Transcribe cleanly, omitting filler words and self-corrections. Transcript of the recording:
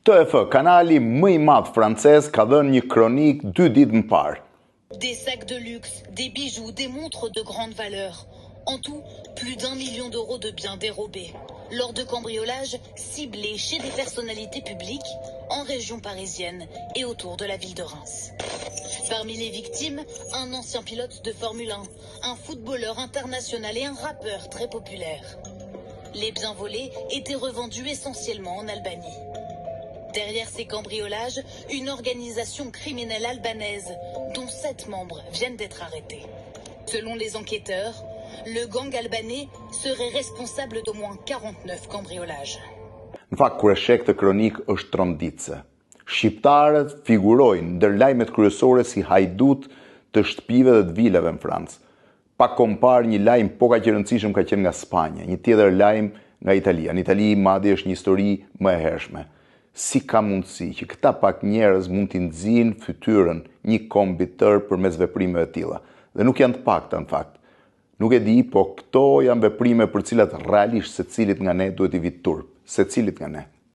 TF, kanali më i madh francez, ka dhënë një kronik 2 ditë më parë. Des sacs de luxe, des bijoux, des montres de grande valeur. En tout, plus d'1 million d'euros de biens dérobés lors de cambriolages ciblés chez des personnalités publiques en région parisienne et autour de la ville de Reims. Parmi les victimes, un ancien pilote de Formule 1, un footballeur international et un rappeur très populaire. Les biens volés étaient revendus essentiellement en Albanie. Derrière ces cambriolages, une organisation criminelle albanaise dont 7 membres viennent d'être arrêtés. Selon les enquêteurs, le gang albanais serait responsable d'au moins 49 cambriolages. Në fakt, kur e sheh këtë kronik është tronditse. Shqiptarët figurojnë ndër lajmet kryesore si hajdut të shtëpive dhe të vilave në Francë. Pa kompar, një lajm po kaq i rëndësishëm ka qenë nga Spanja, një tjetër lajm nga Italia. Në Itali madje është një histori më e hershme. Si ka mundësi që këta pak njerëz mund t'i nxjinin fytyrën një kombi tërë përmes veprimeve të tilla? Dhe nuk janë të pakta në fakt. Nuk e di, po këto janë veprime për cilat realisht secilit nga ne duhet i vit turp, secilit nga ne.